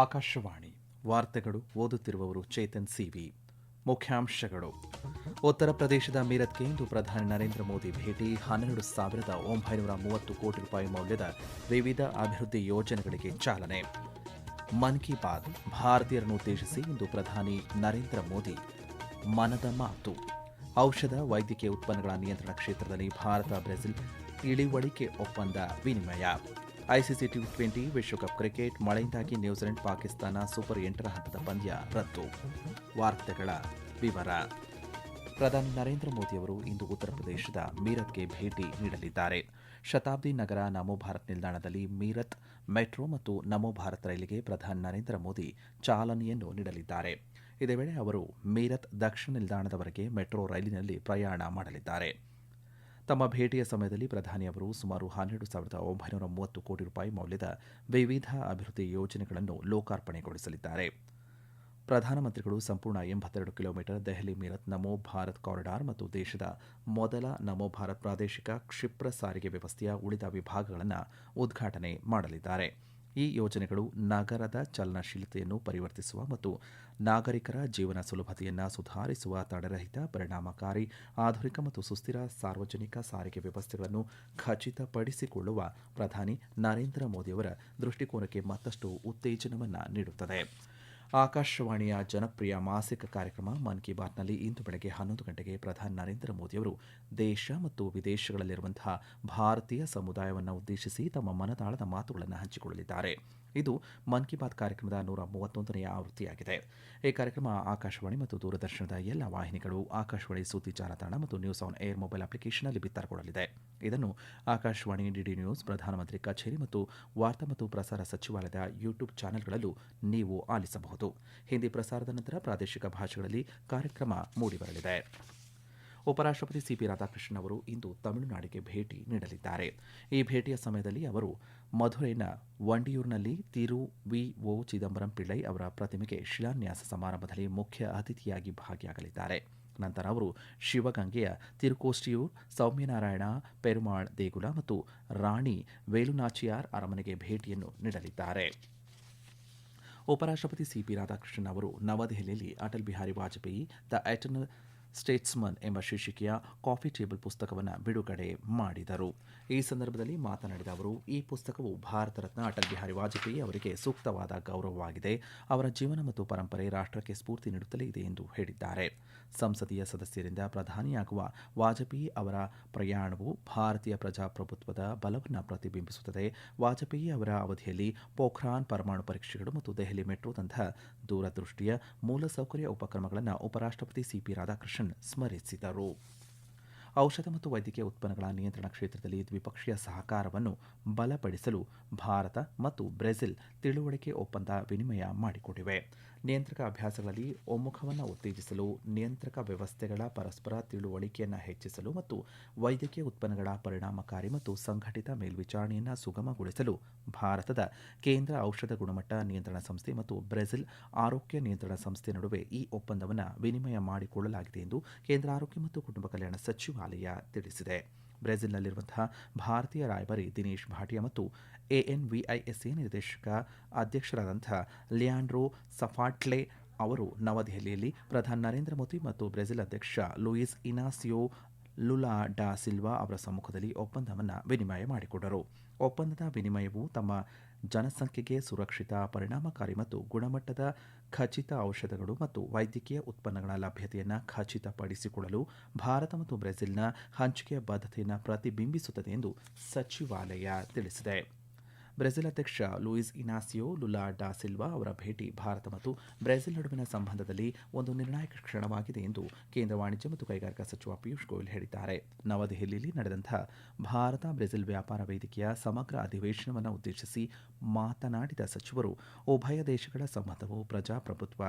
ಆಕಾಶವಾಣಿ ವಾರ್ತೆಗಳು ಓದುತ್ತಿರುವವರು ಚೇತನ್ ಸಿವಿ. ಮುಖ್ಯಾಂಶಗಳು. ಉತ್ತರ ಪ್ರದೇಶದ ಮೀರತ್ಗೆ ಇಂದು ಪ್ರಧಾನಿ ನರೇಂದ್ರ ಮೋದಿ ಭೇಟಿ. 12,930 ಕೋಟಿ ರೂಪಾಯಿ ಮೌಲ್ಯದ ವಿವಿಧ ಅಭಿವೃದ್ಧಿ ಯೋಜನೆಗಳಿಗೆ ಚಾಲನೆ. ಮನ್ ಕಿ ಬಾತ್ ಭಾರತೀಯರನ್ನುದ್ದೇಶಿಸಿ ಇಂದು ಪ್ರಧಾನಿ ನರೇಂದ್ರ ಮೋದಿ ಮನದ ಮಾತು. ಔಷಧ ವೈದ್ಯಕೀಯ ಉತ್ಪನ್ನಗಳ ನಿಯಂತ್ರಣ ಕ್ಷೇತ್ರದಲ್ಲಿ ಭಾರತ ಬ್ರೆಜಿಲ್ ಇಳಿವಳಿಕೆ ಒಪ್ಪಂದ ವಿನಿಮಯ. ಐಸಿಸಿ ಟಿ20 ವಿಶ್ವಕಪ್ ಕ್ರಿಕೆಟ್ ಮಳೆಯಿಂದಾಗಿ ನ್ಯೂಜಿಲೆಂಡ್ ಪಾಕಿಸ್ತಾನ ಸೂಪರ್ 8ರ ಹಂತದ ಪಂದ್ಯ ರದ್ದು. ವಾರ್ತೆಗಳ ವಿವರ. ಪ್ರಧಾನಿ ನರೇಂದ್ರ ಮೋದಿಯವರು ಇಂದು ಉತ್ತರ ಪ್ರದೇಶದ ಮೀರತ್ಗೆ ಭೇಟಿ ನೀಡಲಿದ್ದಾರೆ. ಶತಾಬ್ದಿ ನಗರ ನಮೋ ಭಾರತ್ ನಿಲ್ದಾಣದಲ್ಲಿ ಮೀರತ್ ಮೆಟ್ರೋ ಮತ್ತು ನಮೋ ಭಾರತ್ ರೈಲಿಗೆ ಪ್ರಧಾನಿ ನರೇಂದ್ರ ಮೋದಿ ಚಾಲನೆಯನ್ನು ನೀಡಲಿದ್ದಾರೆ. ಇದೇ ವೇಳೆ ಅವರು ಮೀರತ್ ದಕ್ಷಿಣ ನಿಲ್ದಾಣದವರೆಗೆ ಮೆಟ್ರೋ ರೈಲಿನಲ್ಲಿ ಪ್ರಯಾಣ ಮಾಡಲಿದ್ದಾರೆ. ತಮ್ಮ ಭೇಟಿಯ ಸಮಯದಲ್ಲಿ ಪ್ರಧಾನಿ ಅವರು ಸುಮಾರು 12,930 ಕೋಟಿ ರೂಪಾಯಿ ಮೌಲ್ಯದ ವಿವಿಧ ಅಭಿವೃದ್ಧಿ ಯೋಜನೆಗಳನ್ನು ಲೋಕಾರ್ಪಣೆಗೊಳಿಸಲಿದ್ದಾರೆ. ಪ್ರಧಾನಮಂತ್ರಿಗಳು ಸಂಪೂರ್ಣ 82 ಕಿಲೋಮೀಟರ್ ದೆಹಲಿ ಮೀರತ್ ನಮೋ ಭಾರತ್ ಕಾರಿಡಾರ್ ಮತ್ತು ದೇಶದ ಮೊದಲ ನಮೋ ಭಾರತ್ ಪ್ರಾದೇಶಿಕ ಕ್ಷಿಪ್ರ ಸಾರಿಗೆ ವ್ಯವಸ್ಥೆಯ ಉಳಿದ ವಿಭಾಗಗಳನ್ನು ಉದ್ಘಾಟನೆ ಮಾಡಲಿದ್ದಾರೆ. ಈ ಯೋಜನೆಗಳು ನಗರದ ಚಲನಶೀಲತೆಯನ್ನು ಪರಿವರ್ತಿಸುವ ಮತ್ತು ನಾಗರಿಕರ ಜೀವನ ಸುಲಭತೆಯನ್ನು ಸುಧಾರಿಸುವ ತಡೆರಹಿತ, ಪರಿಣಾಮಕಾರಿ, ಆಧುನಿಕ ಮತ್ತು ಸುಸ್ಥಿರ ಸಾರ್ವಜನಿಕ ಸಾರಿಗೆ ವ್ಯವಸ್ಥೆಗಳನ್ನು ಖಚಿತಪಡಿಸಿಕೊಳ್ಳುವ ಪ್ರಧಾನಿ ನರೇಂದ್ರ ಮೋದಿಯವರ ದೃಷ್ಟಿಕೋನಕ್ಕೆ ಮತ್ತಷ್ಟು ಉತ್ತೇಜನವನ್ನು ನೀಡುತ್ತದೆ. ಆಕಾಶವಾಣಿಯ ಜನಪ್ರಿಯ ಮಾಸಿಕ ಕಾರ್ಯಕ್ರಮ ಮನ್ ಕಿ ಬಾತ್ನಲ್ಲಿ ಇಂದು ಬೆಳಗ್ಗೆ 11 ಗಂಟೆಗೆ ಪ್ರಧಾನಿ ನರೇಂದ್ರ ಮೋದಿಯವರು ದೇಶ ಮತ್ತು ವಿದೇಶಗಳಲ್ಲಿರುವಂತಹ ಭಾರತೀಯ ಸಮುದಾಯವನ್ನು ಉದ್ದೇಶಿಸಿ ತಮ್ಮ ಮನದಾಳದ ಮಾತುಗಳನ್ನು ಹಂಚಿಕೊಳ್ಳಲಿದ್ದಾರೆ. ಇದು ಮನ್ ಕಿ ಬಾತ್ ಕಾರ್ಯಕ್ರಮದ 131ನೇ ಆವೃತ್ತಿಯಾಗಿದೆ. ಈ ಕಾರ್ಯಕ್ರಮ ಆಕಾಶವಾಣಿ ಮತ್ತು ದೂರದರ್ಶನದ ಎಲ್ಲ ವಾಹಿನಿಗಳು, ಆಕಾಶವಾಣಿ ಸುದ್ದಿ ಜಾಲತಾಣ ಮತ್ತು ನ್ಯೂಸ್ ಆನ್ ಏರ್ ಮೊಬೈಲ್ ಅಪ್ಲಿಕೇಶನ್ನಲ್ಲಿ ಬಿತ್ತರಗೊಳ್ಳಲಿದೆ. ಇದನ್ನು ಆಕಾಶವಾಣಿ, ಡಿಡಿ ನ್ಯೂಸ್, ಪ್ರಧಾನಮಂತ್ರಿ ಕಚೇರಿ ಮತ್ತು ವಾರ್ತಾ ಮತ್ತು ಪ್ರಸಾರ ಸಚಿವಾಲಯದ ಯೂಟ್ಯೂಬ್ ಚಾನೆಲ್ಗಳಲ್ಲೂ ನೀವು ಆಲಿಸಬಹುದು. ಹಿಂದಿ ಪ್ರಸಾರದ ನಂತರ ಪ್ರಾದೇಶಿಕ ಭಾಷೆಗಳಲ್ಲಿ ಕಾರ್ಯಕ್ರಮ ಮೂಡಿಬರಲಿದೆ. ಉಪರಾಷ್ಟಪತಿ ಸಿಪಿ ರಾಧಾಕೃಷ್ಣನ್ ಅವರು ಇಂದು ತಮಿಳುನಾಡಿಗೆ ಭೇಟಿ ನೀಡಲಿದ್ದಾರೆ. ಈ ಭೇಟಿಯ ಸಮಯದಲ್ಲಿ ಅವರು ಮಧುರೈನ ವಂಡಿಯೂರಿನಲ್ಲಿ ತಿರು ವಿ. ಒ. ಚಿದಂಬರಂ ಪಿಳ್ಳೈ ಅವರ ಪ್ರತಿಮೆಗೆ ಶಿಲಾನ್ಯಾಸ ಸಮಾರಂಭದಲ್ಲಿ ಮುಖ್ಯ ಅತಿಥಿಯಾಗಿ ಭಾಗಿಯಾಗಲಿದ್ದಾರೆ. ನಂತರ ಅವರು ಶಿವಗಂಗೆಯ ತಿರುಕೋಷ್ಟಿಯೂರ್, ಸೌಮ್ಯನಾರಾಯಣ ಪೆರುಮಾಳ್ ದೇಗುಲ ಮತ್ತು ರಾಣಿ ವೇಲುನಾಚಿಯಾರ್ ಅರಮನೆಗೆ ಭೇಟಿಯನ್ನು ನೀಡಲಿದ್ದಾರೆ. ಉಪರಾಷ್ಟಪತಿ ಸಿಪಿ ರಾಧಾಕೃಷ್ಣನ್ ಅವರು ನವದೆಹಲಿಯಲ್ಲಿ Atal Bihari Vajpayee the eternal statesman ಎಂಬ ಶೀರ್ಷಿಕೆಯ ಕಾಫಿ ಟೇಬಲ್ ಪುಸ್ತಕವನ್ನು ಬಿಡುಗಡೆ ಮಾಡಿದರು. ಈ ಸಂದರ್ಭದಲ್ಲಿ ಮಾತನಾಡಿದ ಅವರು, ಈ ಪುಸ್ತಕವು ಭಾರತ ರತ್ನ ಅಟಲ್ ಬಿಹಾರಿ ವಾಜಪೇಯಿ ಅವರಿಗೆ ಸೂಕ್ತವಾದ ಗೌರವವಾಗಿದೆ. ಅವರ ಜೀವನ ಮತ್ತು ಪರಂಪರೆ ರಾಷ್ಟಕ್ಕೆ ಸ್ಫೂರ್ತಿ ನೀಡುತ್ತಲೇ ಇದೆ ಎಂದು ಹೇಳಿದ್ದಾರೆ. ಸಂಸದೀಯ ಸದಸ್ಯರಿಂದ ಪ್ರಧಾನಿಯಾಗುವ ವಾಜಪೇಯಿ ಅವರ ಪ್ರಯಾಣವು ಭಾರತೀಯ ಪ್ರಜಾಪ್ರಭುತ್ವದ ಬಲವನ್ನು ಪ್ರತಿಬಿಂಬಿಸುತ್ತದೆ. ವಾಜಪೇಯಿ ಅವರ ಅವಧಿಯಲ್ಲಿ ಪೋಖ್ರಾನ್ ಪರಮಾಣು ಪರೀಕ್ಷೆಗಳು ಮತ್ತು ದೆಹಲಿ ಮೆಟ್ರೋದಂತಹ ದೂರದೃಷ್ಟಿಯ ಮೂಲಸೌಕರ್ಯ ಉಪಕ್ರಮಗಳನ್ನು ಉಪರಾಷ್ಟಪತಿ ಸಿಪಿ ರಾಧಾಕೃಷ್ಣನ್ ಸ್ಮರಿಸಿದರು. ಔಷಧ ಮತ್ತು ವೈದ್ಯಕೀಯ ಉತ್ಪನ್ನಗಳ ನಿಯಂತ್ರಣ ಕ್ಷೇತ್ರದಲ್ಲಿ ದ್ವಿಪಕ್ಷೀಯ ಸಹಕಾರವನ್ನು ಬಲಪಡಿಸಲು ಭಾರತ ಮತ್ತು ಬ್ರೆಜಿಲ್ ತಿಳುವಳಿಕೆ ಒಪ್ಪಂದ ವಿನಿಮಯ ಮಾಡಿಕೊಂಡಿವೆ. ನಿಯಂತ್ರಕ ಅಭ್ಯಾಸಗಳಲ್ಲಿ ಒಮ್ಮುಖವನ್ನು ಉತ್ತೇಜಿಸಲು, ನಿಯಂತ್ರಕ ವ್ಯವಸ್ಥೆಗಳ ಪರಸ್ಪರ ತಿಳುವಳಿಕೆಯನ್ನು ಹೆಚ್ಚಿಸಲು ಮತ್ತು ವೈದ್ಯಕೀಯ ಉತ್ಪನ್ನಗಳ ಪರಿಣಾಮಕಾರಿ ಮತ್ತು ಸಂಘಟಿತ ಮೇಲ್ವಿಚಾರಣೆಯನ್ನು ಸುಗಮಗೊಳಿಸಲು ಭಾರತದ ಕೇಂದ್ರ ಔಷಧ ಗುಣಮಟ್ಟ ನಿಯಂತ್ರಣ ಸಂಸ್ಥೆ ಮತ್ತು ಬ್ರೆಜಿಲ್ ಆರೋಗ್ಯ ನಿಯಂತ್ರಣ ಸಂಸ್ಥೆ ನಡುವೆ ಈ ಒಪ್ಪಂದವನ್ನು ವಿನಿಮಯ ಮಾಡಿಕೊಳ್ಳಲಾಗಿದೆ ಎಂದು ಕೇಂದ್ರ ಆರೋಗ್ಯ ಮತ್ತು ಕುಟುಂಬ ಕಲ್ಯಾಣ ಸಚಿವಾಲಯ ತಿಳಿಸಿದೆ. ಬ್ರೆಜಿಲ್ನಲ್ಲಿರುವಂತಹ ಭಾರತೀಯ ರಾಯಭಾರಿ ದಿನೇಶ್ ಭಾಟಿಯಾ ಮತ್ತು ಎಎನ್ವಿಐಎಸ್ಎ ನಿರ್ದೇಶಕ ಅಧ್ಯಕ್ಷರಾದಂತಹ ಲಿಯಾಂಡ್ರೋ ಸಫಾಟ್ಲೆ ಅವರು ನವದೆಹಲಿಯಲ್ಲಿ ಪ್ರಧಾನಿ ನರೇಂದ್ರ ಮೋದಿ ಮತ್ತು ಬ್ರೆಜಿಲ್ ಅಧ್ಯಕ್ಷ ಲೂಯಿಸ್ ಇನಾಸಿಯೋ ಲುಲಾ ಡಾ ಸಿಲ್ವಾ ಅವರ ಸಮ್ಮುಖದಲ್ಲಿ ಒಪ್ಪಂದವನ್ನು ವಿನಿಮಯ ಮಾಡಿಕೊಂಡರು. ಒಪ್ಪಂದದ ವಿನಿಮಯವು ತಮ್ಮ ಜನಸಂಖ್ಯೆಗೆ ಸುರಕ್ಷಿತ, ಪರಿಣಾಮಕಾರಿ ಮತ್ತು ಗುಣಮಟ್ಟದ ಖಚಿತ ಔಷಧಗಳು ಮತ್ತು ವೈದ್ಯಕೀಯ ಉತ್ಪನ್ನಗಳ ಲಭ್ಯತೆಯನ್ನು ಖಚಿತಪಡಿಸಿಕೊಳ್ಳಲು ಭಾರತ ಮತ್ತು ಬ್ರೆಜಿಲ್ನ ಹಂಚಿಕೆಯ ಬದ್ಧತೆಯನ್ನು ಪ್ರತಿಬಿಂಬಿಸುತ್ತದೆ ಎಂದು ಸಚಿವಾಲಯ ತಿಳಿಸಿದೆ. ಬ್ರೆಜಿಲ್ ಅಧ್ಯಕ್ಷ ಲೂಯಿಸ್ ಇನಾಸಿಯೋ ಲುಲಾ ಡಾ ಸಿಲ್ವಾ ಅವರ ಭೇಟಿ ಭಾರತ ಮತ್ತು ಬ್ರೆಜಿಲ್ ನಡುವಿನ ಸಂಬಂಧದಲ್ಲಿ ಒಂದು ನಿರ್ಣಾಯಕ ಕ್ಷಣವಾಗಿದೆ ಎಂದು ಕೇಂದ್ರ ವಾಣಿಜ್ಯ ಮತ್ತು ಕೈಗಾರಿಕಾ ಸಚಿವ ಪಿಯೂಷ್ ಗೋಯಲ್ ಹೇಳಿದ್ದಾರೆ. ನವದೆಹಲಿಯಲ್ಲಿ ನಡೆದಂತಹ ಭಾರತ ಬ್ರೆಜಿಲ್ ವ್ಯಾಪಾರ ವೇದಿಕೆಯ ಸಮಗ್ರ ಅಧಿವೇಶನವನ್ನು ಉದ್ದೇಶಿಸಿ ಮಾತನಾಡಿದ ಸಚಿವರು, ಉಭಯ ದೇಶಗಳ ಸಂಬಂಧವು ಪ್ರಜಾಪ್ರಭುತ್ವ,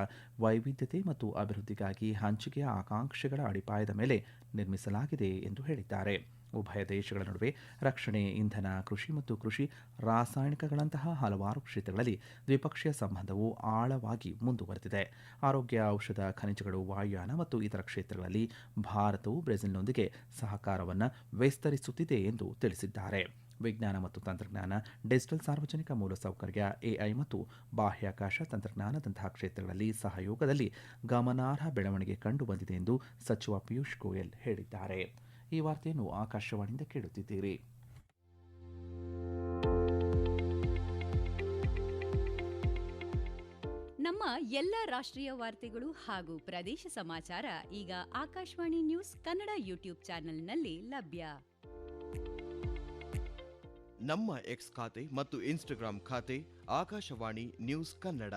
ವೈವಿಧ್ಯತೆ ಮತ್ತು ಅಭಿವೃದ್ಧಿಗಾಗಿ ಹಂಚಿಕೆಯ ಆಕಾಂಕ್ಷೆಗಳ ಅಡಿಪಾಯದ ಮೇಲೆ ನಿರ್ಮಿಸಲಾಗಿದೆ ಎಂದು ಹೇಳಿದ್ದಾರೆ. ಉಭಯ ದೇಶಗಳ ನಡುವೆ ರಕ್ಷಣೆ, ಇಂಧನ, ಕೃಷಿ ಮತ್ತು ಕೃಷಿ ರಾಸಾಯನಿಕಗಳಂತಹ ಹಲವಾರು ಕ್ಷೇತ್ರಗಳಲ್ಲಿ ದ್ವಿಪಕ್ಷೀಯ ಸಂಬಂಧವು ಆಳವಾಗಿ ಮುಂದುವರೆದಿದೆ. ಆರೋಗ್ಯ, ಔಷಧ, ಖನಿಜಗಳು, ವಾಯುಯಾನ ಮತ್ತು ಇತರ ಕ್ಷೇತ್ರಗಳಲ್ಲಿ ಭಾರತವು ಬ್ರೆಜಿಲ್ನೊಂದಿಗೆ ಸಹಕಾರವನ್ನು ವಿಸ್ತರಿಸುತ್ತಿದೆ ಎಂದು ತಿಳಿಸಿದ್ದಾರೆ. ವಿಜ್ಞಾನ ಮತ್ತು ತಂತ್ರಜ್ಞಾನ, ಡಿಜಿಟಲ್ ಸಾರ್ವಜನಿಕ ಮೂಲಸೌಕರ್ಯ, ಎಐ ಮತ್ತು ಬಾಹ್ಯಾಕಾಶ ತಂತ್ರಜ್ಞಾನದಂತಹ ಕ್ಷೇತ್ರಗಳಲ್ಲಿ ಸಹಯೋಗದಲ್ಲಿ ಗಮನಾರ್ಹ ಬೆಳವಣಿಗೆ ಕಂಡುಬಂದಿದೆ ಎಂದು ಸಚಿವ ಪಿಯೂಷ್ ಗೋಯಲ್ ಹೇಳಿದ್ದಾರೆ. ಈ ವಾರ್ತೆಯನ್ನು ಆಕಾಶವಾಣಿಯಿಂದ ಕೇಳುತ್ತಿದ್ದೀರಿ. ನಮ್ಮ ಎಲ್ಲ ರಾಷ್ಟ್ರೀಯ ವಾರ್ತೆಗಳು ಹಾಗೂ ಪ್ರದೇಶ ಸಮಾಚಾರ ಈಗ ಆಕಾಶವಾಣಿ ನ್ಯೂಸ್ ಕನ್ನಡ ಯೂಟ್ಯೂಬ್ ಚಾನೆಲ್ನಲ್ಲಿ ಲಭ್ಯ. ನಮ್ಮ ಎಕ್ಸ್ ಖಾತೆ ಮತ್ತು ಇನ್ಸ್ಟಾಗ್ರಾಂ ಖಾತೆ ಆಕಾಶವಾಣಿ ನ್ಯೂಸ್ ಕನ್ನಡ.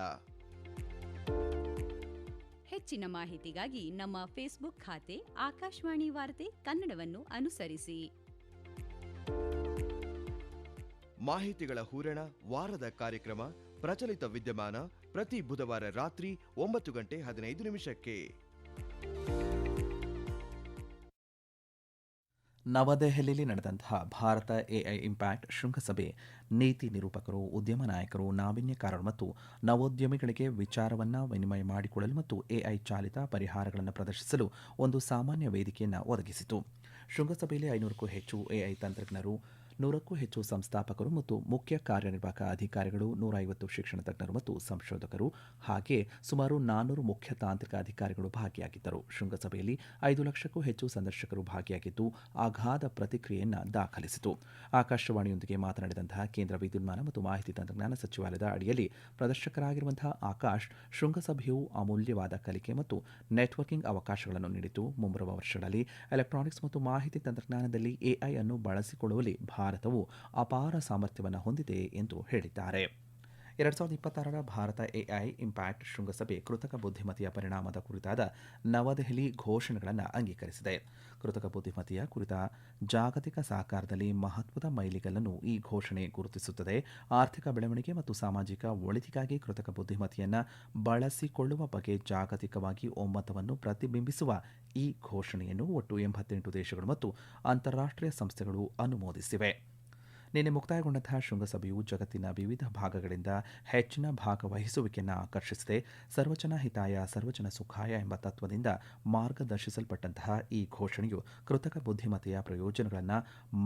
ಹೆಚ್ಚಿನ ಮಾಹಿತಿಗಾಗಿ ನಮ್ಮ ಫೇಸ್ಬುಕ್ ಖಾತೆ ಆಕಾಶವಾಣಿ ವಾರ್ತೆ ಕನ್ನಡವನ್ನು ಅನುಸರಿಸಿ. ಮಾಹಿತಿಗಳ ಹೂರಣ, ವಾರದ ಕಾರ್ಯಕ್ರಮ, ಪ್ರಚಲಿತ ವಿದ್ಯಮಾನ ಪ್ರತಿ ಬುಧವಾರ ರಾತ್ರಿ 9:15 ನವದೆಹಲಿಯಲ್ಲಿ ನಡೆದಂತಹ ಭಾರತ ಎಐ ಇಂಪ್ಯಾಕ್ಟ್ ಶೃಂಗಸಭೆ ನೀತಿ ನಿರೂಪಕರು, ಉದ್ಯಮ ನಾಯಕರು, ನಾವೀನ್ಯಕಾರರು ಮತ್ತು ನವೋದ್ಯಮಿಗಳಿಗೆ ವಿಚಾರವನ್ನು ವಿನಿಮಯ ಮಾಡಿಕೊಳ್ಳಲು ಮತ್ತು ಎಐ ಚಾಲಿತ ಪರಿಹಾರಗಳನ್ನು ಪ್ರದರ್ಶಿಸಲು ಒಂದು ಸಾಮಾನ್ಯ ವೇದಿಕೆಯನ್ನು ಒದಗಿಸಿತು. ಶೃಂಗಸಭೆಯಲ್ಲಿ 500ಕ್ಕೂ ಹೆಚ್ಚು ಎಐ ತಂತ್ರಜ್ಞರು, 100ಕ್ಕೂ ಹೆಚ್ಚು ಸಂಸ್ಥಾಪಕರು ಮತ್ತು ಮುಖ್ಯ ಕಾರ್ಯನಿರ್ವಾಹಕ ಅಧಿಕಾರಿಗಳು, 150 ಶಿಕ್ಷಣ ತಜ್ಞರು ಮತ್ತು ಸಂಶೋಧಕರು ಹಾಗೆ ಸುಮಾರು 400 ಮುಖ್ಯ ತಾಂತ್ರಿಕ ಅಧಿಕಾರಿಗಳು ಭಾಗಿಯಾಗಿದ್ದರು. ಶೃಂಗಸಭೆಯಲ್ಲಿ 5 ಲಕ್ಷಕ್ಕೂ ಹೆಚ್ಚು ಸಂದರ್ಶಕರು ಭಾಗಿಯಾಗಿದ್ದು ಅಗಾಧ ಪ್ರತಿಕ್ರಿಯೆಯನ್ನು ದಾಖಲಿಸಿತು. ಆಕಾಶವಾಣಿಯೊಂದಿಗೆ ಮಾತನಾಡಿದಂತಹ ಕೇಂದ್ರ ವಿದ್ಯುನ್ಮಾನ ಮತ್ತು ಮಾಹಿತಿ ತಂತ್ರಜ್ಞಾನ ಸಚಿವಾಲಯದ ಅಡಿಯಲ್ಲಿ ಪ್ರದರ್ಶಕರಾಗಿರುವಂತಹ ಆಕಾಶ್, ಶೃಂಗಸಭೆಯು ಅಮೂಲ್ಯವಾದ ಕಲಿಕೆ ಮತ್ತು ನೆಟ್ವರ್ಕಿಂಗ್ ಅವಕಾಶಗಳನ್ನು ನೀಡಿತು. ಮುಂಬರುವ ವರ್ಷಗಳಲ್ಲಿ ಎಲೆಕ್ಟ್ರಾನಿಕ್ಸ್ ಮತ್ತು ಮಾಹಿತಿ ತಂತ್ರಜ್ಞಾನದಲ್ಲಿ ಎಐ ಅನ್ನು ಬಳಸಿಕೊಳ್ಳುವಲ್ಲಿ ಭಾರತವು ಅಪಾರ ಸಾಮರ್ಥ್ಯವನ್ನು ಹೊಂದಿದೆ ಎಂದು ಹೇಳಿದ್ದಾರೆ. 2026ರ ಭಾರತ ಎಐ ಇಂಪ್ಯಾಕ್ಟ್ ಶೃಂಗಸಭೆ ಕೃತಕ ಬುದ್ಧಿಮತ್ತೆಯ ಪರಿಣಾಮದ ಕುರಿತಾದ ನವದೆಹಲಿ ಘೋಷಣೆಗಳನ್ನು ಅಂಗೀಕರಿಸಿದೆ. ಕೃತಕ ಬುದ್ಧಿಮತ್ತೆಯ ಕುರಿತ ಜಾಗತಿಕ ಸಹಕಾರದಲ್ಲಿ ಮಹತ್ವದ ಮೈಲಿಗಲ್ಲನ್ನು ಈ ಘೋಷಣೆ ಗುರುತಿಸುತ್ತದೆ. ಆರ್ಥಿಕ ಬೆಳವಣಿಗೆ ಮತ್ತು ಸಾಮಾಜಿಕ ಒಳಿತಿಗಾಗಿ ಕೃತಕ ಬುದ್ಧಿಮತ್ತೆಯನ್ನು ಬಳಸಿಕೊಳ್ಳುವ ಬಗ್ಗೆ ಜಾಗತಿಕವಾಗಿ ಒಮ್ಮತವನ್ನು ಪ್ರತಿಬಿಂಬಿಸುವ ಈ ಘೋಷಣೆಯನ್ನು ಒಟ್ಟು 88 ದೇಶಗಳು ಮತ್ತು ಅಂತಾರಾಷ್ಟ್ರೀಯ ಸಂಸ್ಥೆಗಳು ಅನುಮೋದಿಸಿವೆ. ನಿನ್ನೆ ಮುಕ್ತಾಯಗೊಂಡಂತಹ ಶೃಂಗಸಭೆಯು ಜಗತ್ತಿನ ವಿವಿಧ ಭಾಗಗಳಿಂದ ಹೆಚ್ಚಿನ ಭಾಗವಹಿಸುವಿಕೆಯನ್ನು ಆಕರ್ಷಿಸಿದೆ. ಸರ್ವಜನ ಹಿತಾಯ ಸರ್ವಜನ ಸುಖಾಯ ಎಂಬ ತತ್ವದಿಂದ ಮಾರ್ಗದರ್ಶಿಸಲ್ಪಟ್ಟಂತಹ ಈ ಘೋಷಣೆಯು ಕೃತಕ ಬುದ್ಧಿಮತ್ತೆಯ ಪ್ರಯೋಜನಗಳನ್ನು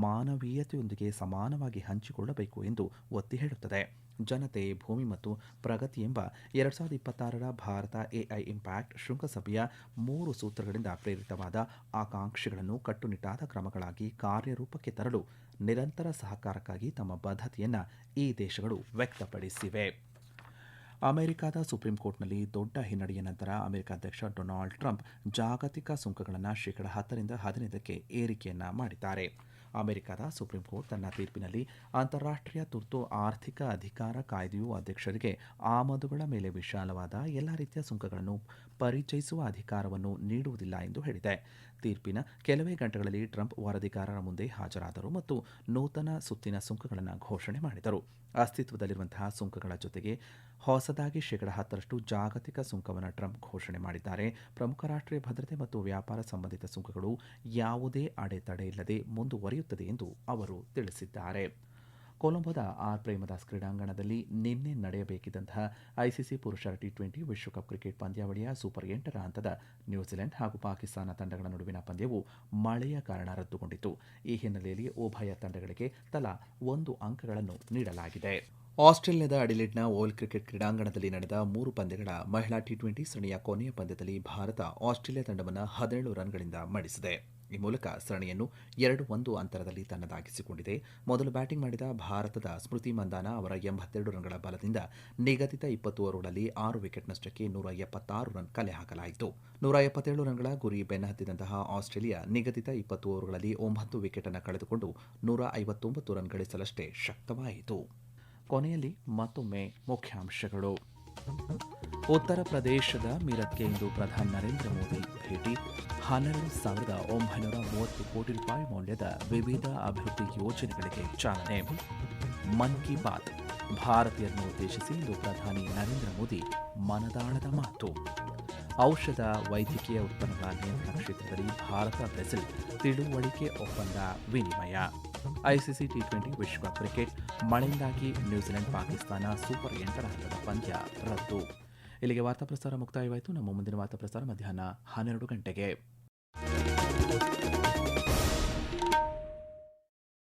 ಮಾನವೀಯತೆಯೊಂದಿಗೆ ಸಮಾನವಾಗಿ ಹಂಚಿಕೊಳ್ಳಬೇಕು ಎಂದು ಒತ್ತಿ ಹೇಳುತ್ತದೆ. ಜನತೆ, ಭೂಮಿ ಮತ್ತು ಪ್ರಗತಿ ಎಂಬ 2026ರ ಭಾರತ ಎಐ ಇಂಪ್ಯಾಕ್ಟ್ ಶೃಂಗಸಭೆಯ 3 ಸೂತ್ರಗಳಿಂದ ಪ್ರೇರಿತವಾದ ಆಕಾಂಕ್ಷೆಗಳನ್ನು ಕಟ್ಟುನಿಟ್ಟಾದ ಕ್ರಮಗಳಾಗಿ ಕಾರ್ಯರೂಪಕ್ಕೆ ತರಲು ನಿರಂತರ ಸಹಕಾರಕ್ಕಾಗಿ ತಮ್ಮ ಬದ್ಧತೆಯನ್ನು ಈ ದೇಶಗಳು ವ್ಯಕ್ತಪಡಿಸಿವೆ. ಅಮೆರಿಕದ ಸುಪ್ರೀಂ ಕೋರ್ಟ್ನಲ್ಲಿ ದೊಡ್ಡ ಹಿನ್ನಡೆಯ ನಂತರ ಅಮೆರಿಕ ಅಧ್ಯಕ್ಷ ಡೊನಾಲ್ಡ್ ಟ್ರಂಪ್ ಜಾಗತಿಕ ಸುಂಕಗಳನ್ನು ಶೇಕಡ 10ರಿಂದ 15ಕ್ಕೆ ಏರಿಕೆಯನ್ನು ಮಾಡಿದ್ದಾರೆ. ಅಮೆರಿಕದ ಸುಪ್ರೀಂ ಕೋರ್ಟ್ ತನ್ನ ತೀರ್ಪಿನಲ್ಲಿ ಅಂತಾರಾಷ್ಟ್ರೀಯ ತುರ್ತು ಆರ್ಥಿಕ ಅಧಿಕಾರ ಕಾಯ್ದೆಯು ಅಧ್ಯಕ್ಷರಿಗೆ ಆಮದುಗಳ ಮೇಲೆ ವಿಶಾಲವಾದ ಎಲ್ಲ ರೀತಿಯ ಸುಂಕಗಳನ್ನು ಪರಿಚಯಿಸುವ ಅಧಿಕಾರವನ್ನು ನೀಡುವುದಿಲ್ಲ ಎಂದು ಹೇಳಿದೆ. ತೀರ್ಪಿನ ಕೆಲವೇ ಗಂಟೆಗಳಲ್ಲಿ ಟ್ರಂಪ್ ವರದಿಗಾರರ ಮುಂದೆ ಹಾಜರಾದರು ಮತ್ತು ನೂತನ ಸುತ್ತಿನ ಸುಂಕಗಳನ್ನು ಘೋಷಣೆ ಮಾಡಿದರು. ಅಸ್ತಿತ್ವದಲ್ಲಿರುವಂತಹ ಸುಂಕಗಳ ಜೊತೆಗೆ ಹೊಸದಾಗಿ ಶೇಕಡ 10ರಷ್ಟು ಜಾಗತಿಕ ಸುಂಕವನ್ನು ಟ್ರಂಪ್ ಘೋಷಣೆ ಮಾಡಿದ್ದಾರೆ. ಪ್ರಮುಖ ರಾಷ್ಟ್ರೀಯ ಭದ್ರತೆ ಮತ್ತು ವ್ಯಾಪಾರ ಸಂಬಂಧಿತ ಸುಂಕಗಳು ಯಾವುದೇ ಅಡೆತಡೆ ಇಲ್ಲದೆ ಮುಂದುವರಿಯುತ್ತದೆ ಎಂದು ಅವರು ತಿಳಿಸಿದ್ದಾರೆ. ಕೊಲಂಬೋದ ಆರ್ ಪ್ರೇಮದಾಸ್ ಕ್ರೀಡಾಂಗಣದಲ್ಲಿ ನಿನ್ನೆ ನಡೆಯಬೇಕಿದ್ದಂತಹ ಐಸಿಸಿ ಪುರುಷರ ಟಿ20 ವಿಶ್ವಕಪ್ ಕ್ರಿಕೆಟ್ ಪಂದ್ಯಾವಳಿಯ ಸೂಪರ್ 8ರ ಹಂತದ ನ್ಯೂಜಿಲೆಂಡ್ ಹಾಗೂ ಪಾಕಿಸ್ತಾನ ತಂಡಗಳ ನಡುವಿನ ಪಂದ್ಯವು ಮಳೆಯ ಕಾರಣ ರದ್ದುಗೊಂಡಿತು. ಈ ಹಿನ್ನೆಲೆಯಲ್ಲಿ ಉಭಯ ತಂಡಗಳಿಗೆ ತಲಾ 1 ಅಂಕಗಳನ್ನು ನೀಡಲಾಗಿದೆ. ಆಸ್ಟ್ರೇಲಿಯಾದ ಅಡಿಲೇಡ್ನ ಓವಲ್ ಕ್ರಿಕೆಟ್ ಕ್ರೀಡಾಂಗಣದಲ್ಲಿ ನಡೆದ 3 ಪಂದ್ಯಗಳ ಮಹಿಳಾ ಟಿ20 ಸರಣಿಯ ಕೊನೆಯ ಪಂದ್ಯದಲ್ಲಿ ಭಾರತ ಆಸ್ಟ್ರೇಲಿಯಾ ತಂಡವನ್ನು 17 ರನ್ಗಳಿಂದ ಮಣಿಸಿದೆ. ಈ ಮೂಲಕ ಸರಣಿಯನ್ನು 2-1 ಅಂತರದಲ್ಲಿ ತನ್ನದಾಗಿಸಿಕೊಂಡಿದೆ. ಮೊದಲು ಬ್ಯಾಟಿಂಗ್ ಮಾಡಿದ ಭಾರತದ ಸ್ಮೃತಿ ಮಂದಾನ ಅವರ 82 ರನ್ಗಳ ಬಲದಿಂದ ನಿಗದಿತ 20 ಓವರ್ಗಳಲ್ಲಿ 6 ವಿಕೆಟ್ ನಷ್ಟಕ್ಕೆ 176 ರನ್ ಕಲೆ ಹಾಕಲಾಯಿತು. 177 ರನ್ಗಳ ಗುರಿ ಬೆನ್ನಹತ್ತಿದಂತಹ ಆಸ್ಟ್ರೇಲಿಯಾ ನಿಗದಿತ 20 ಓವರ್ಗಳಲ್ಲಿ 9 ವಿಕೆಟ್ ಅನ್ನು ಕಳೆದುಕೊಂಡು 159 ರನ್ ಗಳಿಸಲಷ್ಟೇ ಶಕ್ತವಾಯಿತು. ಕೊನೆಯಲ್ಲಿ ಮತ್ತೊಮ್ಮೆ ಮುಖ್ಯಾಂಶಗಳು. ಉತ್ತರ ಪ್ರದೇಶದ ಮೀರತ್ಗೆ ಇಂದು ಪ್ರಧಾನಿ ನರೇಂದ್ರ ಮೋದಿ ಭೇಟಿ. 12,930 ಕೋಟಿ ರೂಪಾಯಿ ಮೌಲ್ಯದ ವಿವಿಧ ಅಭಿವೃದ್ಧಿ ಯೋಜನೆಗಳಿಗೆ ಚಾಲನೆ. ಮನ್ ಕಿ ಬಾತ್ ಭಾರತೀಯರನ್ನು ಉದ್ದೇಶಿಸಿ ಇಂದು ಪ್ರಧಾನಿ ನರೇಂದ್ರ ಮೋದಿ ಮನದಾಳದ ಮಾತು. ಔಷಧ ವೈದ್ಯಕೀಯ ಉತ್ಪನ್ನಗಳ ನಿಯಂತ್ರಣ ಕ್ಷೇತ್ರದಲ್ಲಿ ಭಾರತ ಬ್ರೆಜಿಲ್ ತಿಳುವಳಿಕೆ ಒಪ್ಪಂದ ವಿನಿಮಯ. ಐಸಿಸಿ ಟಿ20 ವಿಶ್ವಕಪ್ ಕ್ರಿಕೆಟ್ ಮಳೆಯಿಂದಾಗಿ ನ್ಯೂಜಿಲೆಂಡ್ ಪಾಕಿಸ್ತಾನ ಸೂಪರ್ 8ರ ಹಂತದ ಪಂದ್ಯ ರದ್ದು. ಇಲ್ಲಿಗೆ ವಾರ್ತಾ ಪ್ರಸಾರ ಮುಕ್ತಾಯವಾಯಿತು. ನಮ್ಮ ಮುಂದಿನ ವಾರ್ತಾ ಪ್ರಸಾರ ಮಧ್ಯಾಹ್ನ 12 ಗಂಟೆಗೆ.